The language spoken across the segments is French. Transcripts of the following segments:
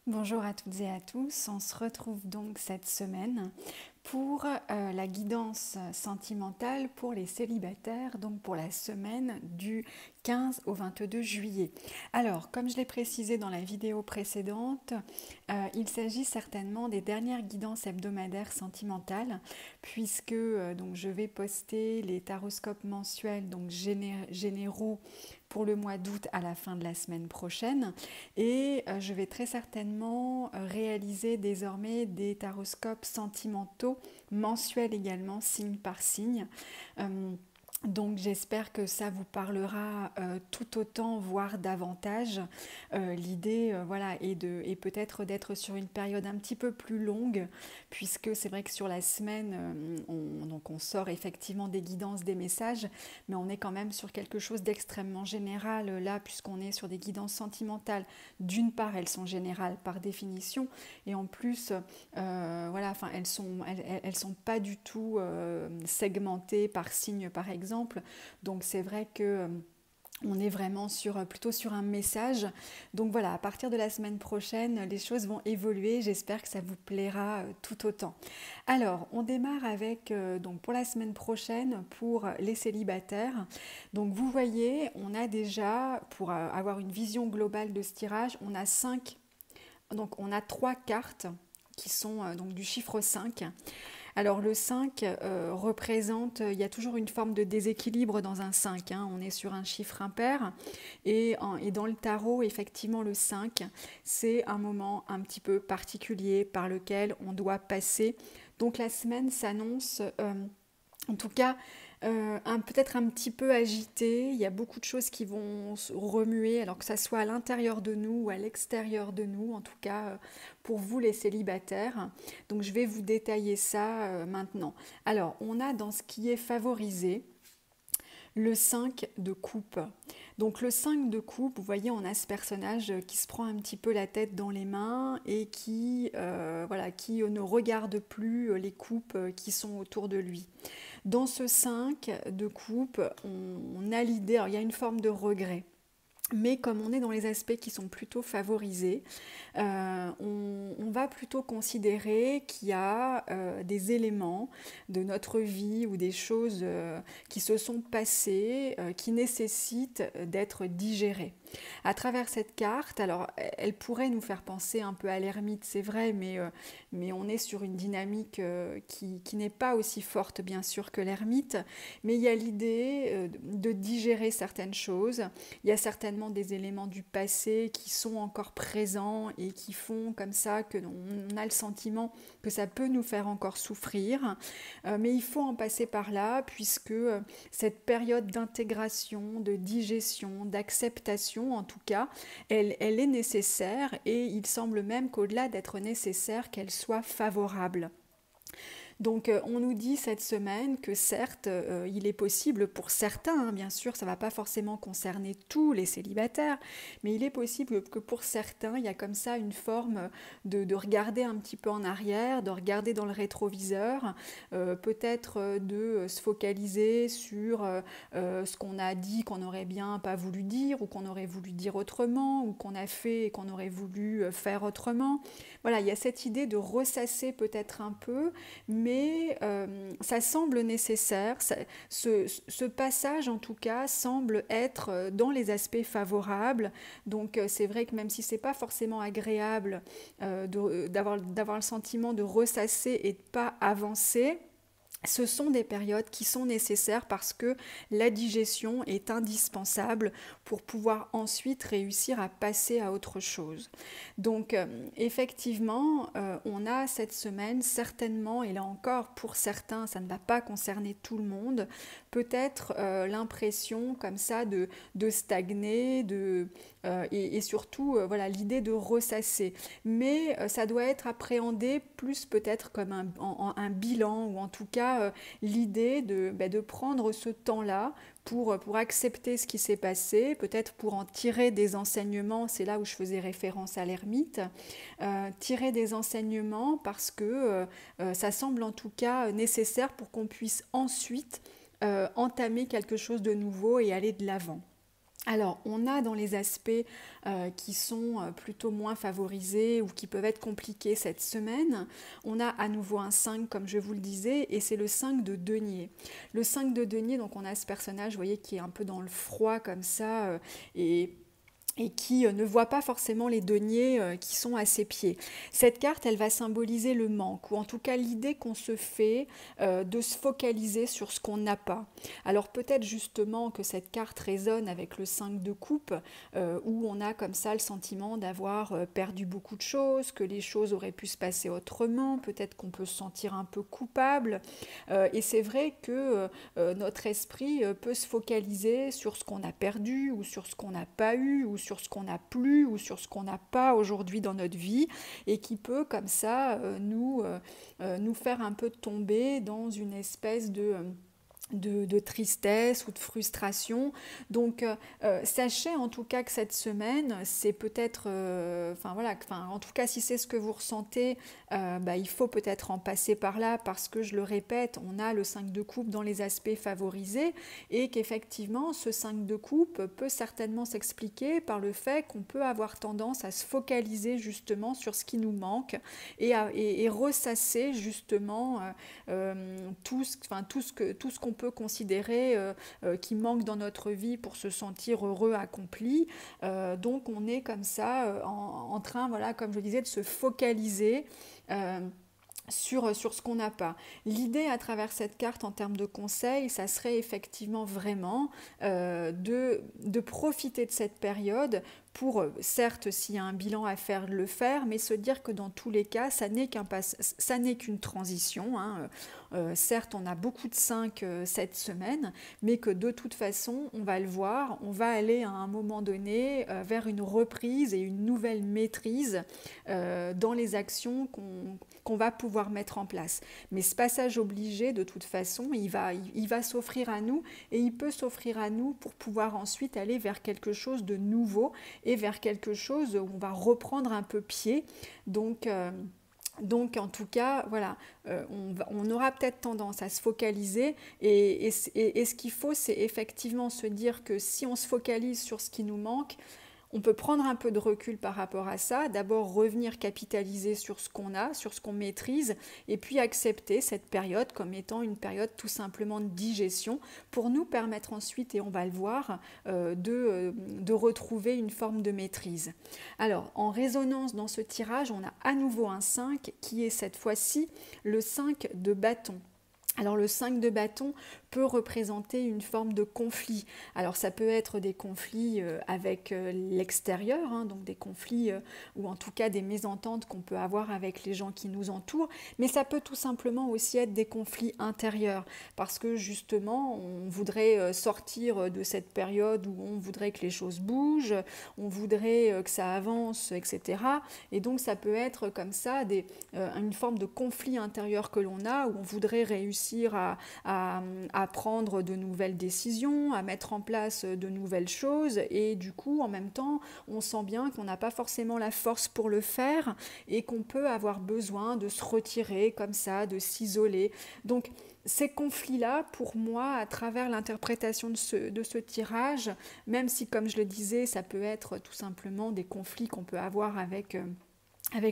Bonjour à toutes et à tous, on se retrouve donc cette semaine pour la guidance sentimentale pour les célibataires, donc pour la semaine du 15 au 22 juillet. Alors, comme je l'ai précisé dans la vidéo précédente, il s'agit certainement des dernières guidances hebdomadaires sentimentales, puisque donc je vais poster les taroscopes mensuels donc généraux pour le mois d'août à la fin de la semaine prochaine. Et je vais très certainement réaliser désormais des taroscopes sentimentaux mensuels également, signe par signe. Euh, donc j'espère que ça vous parlera tout autant, voire davantage. L'idée voilà, est peut-être d'être sur une période un petit peu plus longue, puisque c'est vrai que sur la semaine, donc on sort effectivement des guidances, des messages, mais on est quand même sur quelque chose d'extrêmement général là, puisqu'on est sur des guidances sentimentales. D'une part, elles sont générales par définition, et en plus, voilà, enfin, elles sont pas du tout segmentées par signe, par exemple. Donc c'est vrai que on est vraiment plutôt sur un message. Donc voilà, à partir de la semaine prochaine, les choses vont évoluer. J'espère que ça vous plaira tout autant. Alors, on démarre avec, donc pour la semaine prochaine, pour les célibataires. Donc vous voyez, on a déjà, pour avoir une vision globale de ce tirage, on a 3 cartes qui sont donc du chiffre 5. Alors le 5 représente, il y a toujours une forme de déséquilibre dans un 5, hein. On est sur un chiffre impair et dans le tarot, effectivement, le 5, c'est un moment un petit peu particulier par lequel on doit passer. Donc la semaine s'annonce, en tout cas, peut-être un petit peu agité. Il y a beaucoup de choses qui vont se remuer, alors que ça soit à l'intérieur de nous ou à l'extérieur de nous, en tout cas pour vous les célibataires. Donc je vais vous détailler ça maintenant. Alors, on a dans ce qui est favorisé le 5 de coupe. Donc le 5 de coupe, vous voyez, on a ce personnage qui se prend un petit peu la tête dans les mains et voilà, qui ne regarde plus les coupes qui sont autour de lui. Dans ce 5 de coupe, on a l'idée, alors il y a une forme de regret. Mais comme on est dans les aspects qui sont plutôt favorisés, on va plutôt considérer qu'il y a des éléments de notre vie ou des choses qui se sont passées, qui nécessitent d'être digérées. À travers cette carte, alors elle pourrait nous faire penser un peu à l'ermite, c'est vrai, mais on est sur une dynamique qui n'est pas aussi forte bien sûr que l'ermite, mais il y a l'idée de digérer certaines choses. Il y a certainement des éléments du passé qui sont encore présents et qui font comme ça que on a le sentiment que ça peut nous faire encore souffrir. Mais il faut en passer par là puisque cette période d'intégration, de digestion, d'acceptation en tout cas, elle est nécessaire et il semble même qu'au-delà d'être nécessaire, qu'elle soit favorable. Donc on nous dit cette semaine que certes, il est possible pour certains, hein, bien sûr, ça ne va pas forcément concerner tous les célibataires, mais il est possible que pour certains, il y a comme ça une forme de regarder un petit peu en arrière, de regarder dans le rétroviseur, peut-être de se focaliser sur ce qu'on a dit qu'on n'aurait bien pas voulu dire, ou qu'on aurait voulu dire autrement, ou qu'on a fait et qu'on aurait voulu faire autrement. Voilà, il y a cette idée de ressasser peut-être un peu, mais ça semble nécessaire. Ce passage, en tout cas, semble être dans les aspects favorables. Donc, c'est vrai que même si c'est pas forcément agréable d'avoir le sentiment de ressasser et de pas avancer, ce sont des périodes qui sont nécessaires parce que la digestion est indispensable pour pouvoir ensuite réussir à passer à autre chose. Donc effectivement, on a cette semaine certainement, et là encore pour certains, ça ne va pas concerner tout le monde, peut-être l'impression comme ça de stagner, et surtout voilà, l'idée de ressasser. Mais ça doit être appréhendé plus peut-être comme un bilan, ou en tout cas l'idée de prendre ce temps-là pour accepter ce qui s'est passé, peut-être pour en tirer des enseignements, c'est là où je faisais référence à l'ermite, tirer des enseignements parce que ça semble en tout cas nécessaire pour qu'on puisse ensuite entamer quelque chose de nouveau et aller de l'avant. Alors, on a dans les aspects qui sont plutôt moins favorisés ou qui peuvent être compliqués cette semaine, on a à nouveau un 5 comme je vous le disais, et c'est le 5 de denier. Le 5 de denier, donc on a ce personnage, vous voyez, qui est un peu dans le froid comme ça, et qui ne voit pas forcément les deniers qui sont à ses pieds. Cette carte, elle va symboliser le manque, ou en tout cas l'idée qu'on se fait de se focaliser sur ce qu'on n'a pas. Alors peut-être justement que cette carte résonne avec le 5 de coupe, où on a comme ça le sentiment d'avoir perdu beaucoup de choses, que les choses auraient pu se passer autrement, peut-être qu'on peut se sentir un peu coupable, et c'est vrai que notre esprit peut se focaliser sur ce qu'on a perdu, ou sur ce qu'on n'a pas eu, ou sur ce qu'on n'a plus ou sur ce qu'on n'a pas aujourd'hui dans notre vie et qui peut comme ça nous faire un peu tomber dans une espèce de tristesse ou de frustration. Donc sachez en tout cas que cette semaine, c'est peut-être, en tout cas si c'est ce que vous ressentez, il faut peut-être en passer par là parce que je le répète, on a le 5 de coupe dans les aspects favorisés et qu'effectivement ce 5 de coupe peut certainement s'expliquer par le fait qu'on peut avoir tendance à se focaliser justement sur ce qui nous manque et ressasser justement tout ce qu'on peut considérer qui manque dans notre vie pour se sentir heureux, accompli. Donc on est comme ça en train, voilà, comme je disais, de se focaliser sur ce qu'on n'a pas. L'idée à travers cette carte en termes de conseils, ça serait effectivement vraiment de profiter de cette période pour, certes, s'il y a un bilan à faire, le faire, mais se dire que dans tous les cas, ça n'est qu'une transition. Hein. Certes, on a beaucoup de 5 cette semaine, mais que de toute façon, on va le voir, on va aller à un moment donné vers une reprise et une nouvelle maîtrise dans les actions qu'on va pouvoir mettre en place. Mais ce passage obligé, de toute façon, il va s'offrir à nous et il peut s'offrir à nous pour pouvoir ensuite aller vers quelque chose de nouveau et vers quelque chose où on va reprendre un peu pied. Donc en tout cas, voilà, on aura peut-être tendance à se focaliser et ce qu'il faut, c'est effectivement se dire que si on se focalise sur ce qui nous manque, on peut prendre un peu de recul par rapport à ça, d'abord revenir capitaliser sur ce qu'on a, sur ce qu'on maîtrise, et puis accepter cette période comme étant une période tout simplement de digestion pour nous permettre ensuite, et on va le voir, de retrouver une forme de maîtrise. Alors, en résonance dans ce tirage, on a à nouveau un 5 qui est cette fois-ci le 5 de bâton. Alors le 5 de bâton peut représenter une forme de conflit. Alors ça peut être des conflits avec l'extérieur, hein, donc des conflits ou en tout cas des mésententes qu'on peut avoir avec les gens qui nous entourent, mais ça peut tout simplement aussi être des conflits intérieurs parce que justement on voudrait sortir de cette période où on voudrait que les choses bougent, on voudrait que ça avance, etc. Et donc ça peut être comme ça une forme de conflit intérieur que l'on a où on voudrait réussir à prendre de nouvelles décisions, à mettre en place de nouvelles choses et du coup en même temps on sent bien qu'on n'a pas forcément la force pour le faire et qu'on peut avoir besoin de se retirer comme ça, de s'isoler. Donc ces conflits-là, pour moi, à travers l'interprétation de ce tirage, même si comme je le disais, ça peut être tout simplement des conflits qu'on peut avoir avec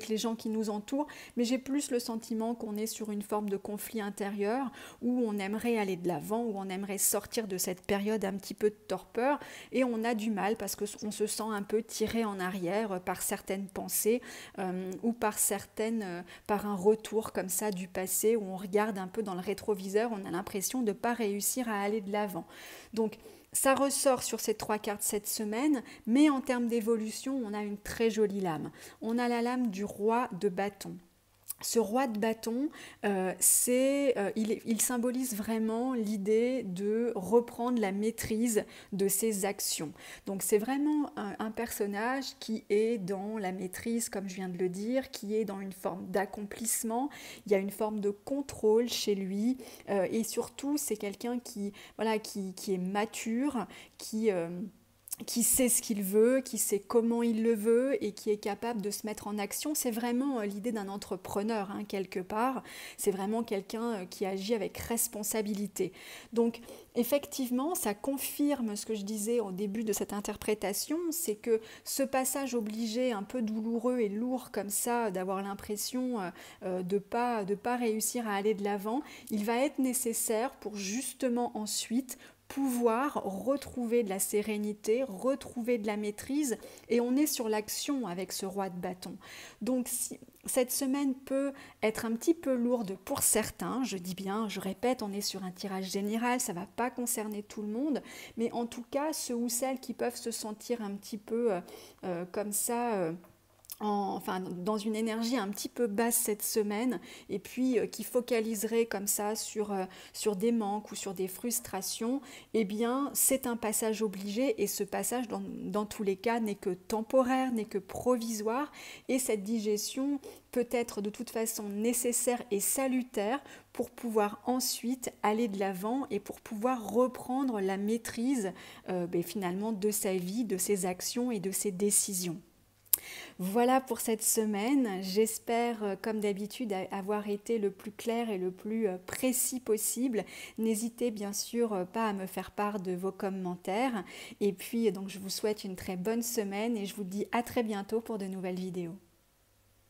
les gens qui nous entourent, mais j'ai plus le sentiment qu'on est sur une forme de conflit intérieur où on aimerait aller de l'avant, où on aimerait sortir de cette période un petit peu de torpeur et on a du mal parce qu'on se sent un peu tiré en arrière par certaines pensées ou par un retour comme ça du passé où on regarde un peu dans le rétroviseur, on a l'impression de ne pas réussir à aller de l'avant. Donc ça ressort sur ces 3 cartes cette semaine, mais en termes d'évolution, on a une très jolie lame. On a la lame du roi de bâton. Ce roi de bâton, il symbolise vraiment l'idée de reprendre la maîtrise de ses actions. Donc c'est vraiment un personnage qui est dans la maîtrise, comme je viens de le dire, qui est dans une forme d'accomplissement. Il y a une forme de contrôle chez lui et surtout c'est quelqu'un qui est mature, qui sait ce qu'il veut, qui sait comment il le veut et qui est capable de se mettre en action. C'est vraiment l'idée d'un entrepreneur, hein, quelque part. C'est vraiment quelqu'un qui agit avec responsabilité. Donc, effectivement, ça confirme ce que je disais au début de cette interprétation, c'est que ce passage obligé, un peu douloureux et lourd comme ça, d'avoir l'impression de pas réussir à aller de l'avant, il va être nécessaire pour justement ensuite pouvoir retrouver de la sérénité, retrouver de la maîtrise, et on est sur l'action avec ce roi de bâton. Donc si, cette semaine peut être un petit peu lourde pour certains, je dis bien, je répète, on est sur un tirage général, ça ne va pas concerner tout le monde, mais en tout cas ceux ou celles qui peuvent se sentir un petit peu comme ça... enfin, dans une énergie un petit peu basse cette semaine et puis qui focaliserait comme ça sur des manques ou sur des frustrations, eh bien c'est un passage obligé et ce passage dans tous les cas n'est que temporaire, n'est que provisoire et cette digestion peut être de toute façon nécessaire et salutaire pour pouvoir ensuite aller de l'avant et pour pouvoir reprendre la maîtrise finalement de sa vie, de ses actions et de ses décisions. Voilà pour cette semaine. J'espère, comme d'habitude, avoir été le plus clair et le plus précis possible. N'hésitez bien sûr pas à me faire part de vos commentaires. Et puis, donc, je vous souhaite une très bonne semaine et je vous dis à très bientôt pour de nouvelles vidéos.